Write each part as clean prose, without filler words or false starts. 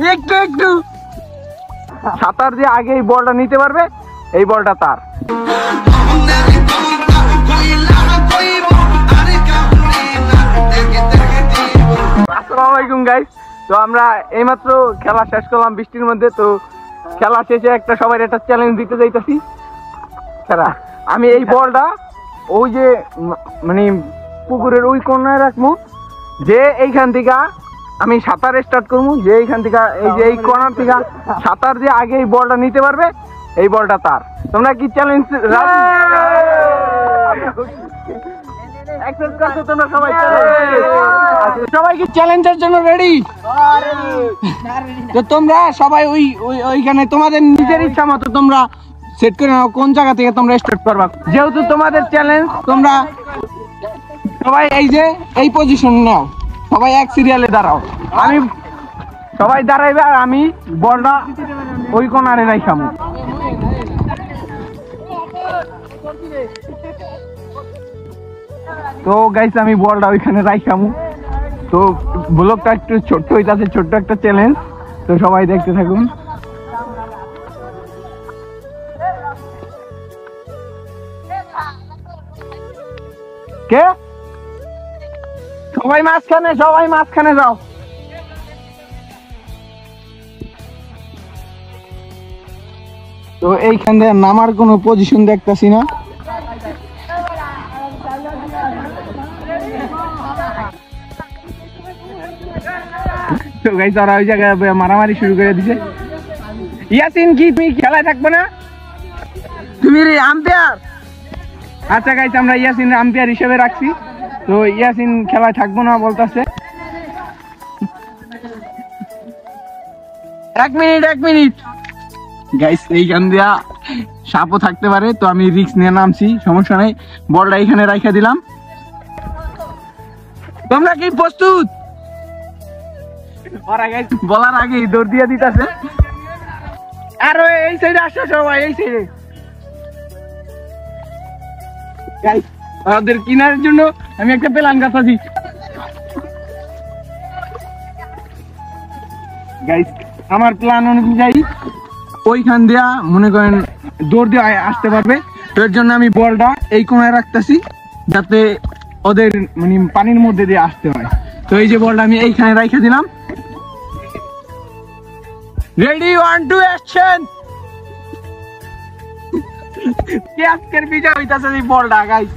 একটু একটু সাঁতার দিয়ে আগে এই বলটা নিতে পারবে, এই বলটা তার। আসসালামু আলাইকুম গাইস। তো আমরা এইমাত্র খেলা শেষ করলাম বৃষ্টির মধ্যে। তো খেলা শেষে একটা সবাই একটা চ্যালেঞ্জ দিতে যাইতেছি। খেলা আমি এই বলটা ওই যে মানে পুকুরের ওই কোণায় রাখবো, যে এইখান থেকে আমি সাঁতার স্টার্ট করবো, যে এইখান থেকে এই যে এই কর্নার থেকে সাঁতার দিয়ে আগে এই বলটা নিতে পারবে, এই বলটা তার। তোমরা কি চ্যালেঞ্জ তোমরা সবাই সবাই কি চ্যালেঞ্জের জন্য রেডি? তো তোমরা সবাই ওইখানে তোমাদের নিজের ইচ্ছা মতো তোমরা সেট করে নাও কোন জায়গা থেকে তোমরা স্টার্ট করবা। যেহেতু তোমাদের চ্যালেঞ্জ, তোমরা সবাই এই যে এই পজিশন নাও, সবাই এক সিরিয়ালে দাঁড়াও। আমি সবাই দাঁড়াইবে আর আমি বলটা ওই কোণারে রাইখাম। তো গাইস আমি বলটা ওইখানে রাইখাম। তো ব্লগটা একটু ছোট্ট হইতাছে, ছোট্ট একটা চ্যালেঞ্জ। তো সবাই দেখতে থাকুন। কে সবাই মাঝখানে, সবাই মাঝখানে যাও। তো এইখান থেকে নামার কোনো পজিশন দেখতেছি না। তো গাইস ওরা ওই জায়গায় মারামারি শুরু করে দিছে। ইয়াসিন কি তুমি খেলায় থাকবে না? তুমি আম্পায়ার? আচ্ছা গাইস আমরা ইয়াসিন আম্পায়ার হিসেবে রাখছি। তো ইয়াসিন খেলায় থাকবো না বলতেছে। এক মিনিট গাইস, এইখান দিয়া সাপও থাকতে পারে। তো আমি রিস্ক নিয়ে নামছি, সমস্যা নাই। বলটা এখানে রাখা দিলাম। তোমরা কি প্রস্তুত? বলার আগে দৌড় দিয়ে দিতেছে। আর এই সাইডে আসো সবাই, এই সাইডে। ওদের কিনারের জন্য আমি একটা প্ল্যান গাছাছি। গাইস আমার প্ল্যান অনুযায়ী ওইখান দিয়া মনে করেন দৌড় দিয়ে আসতে পারবে। তো এর জন্য আমি বলটা এই কোণায় রাখতেছি, যাতে ওদের মানে পানির মধ্যে দিয়ে আসতে হয়। তো এই যে বলটা আমি এইখানে রাখা দিলাম। Ready, 1 2 action. কে আজকের বিজয় হইতাছে এই বলটা গাইস।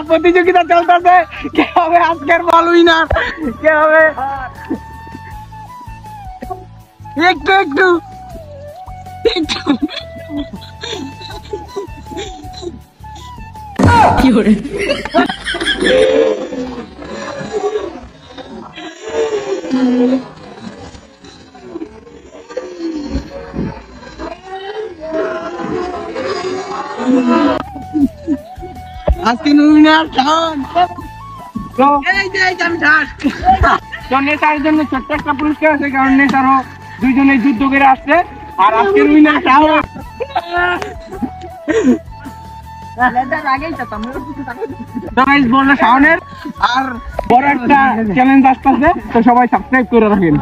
প্রতিযোগিতা চলতেছে, কে হবে আজকের বল উইনার, কে হবে? একটু একটু একটু কি করে আজকে উইনার শাওন। তো এই যে আমি ঢাক। তো নেতার জন্য ছোট্ট একটা পুরস্কার আছে, কারণ নেতারও দুইজনে যুদ্ধ করে আসছে। আর আজকের উইনার শাওন। বললো শাওনের। আর বড় একটা চ্যালেঞ্জ আসতেছে, তো সবাই সাবস্ক্রাইব করে রাখেন।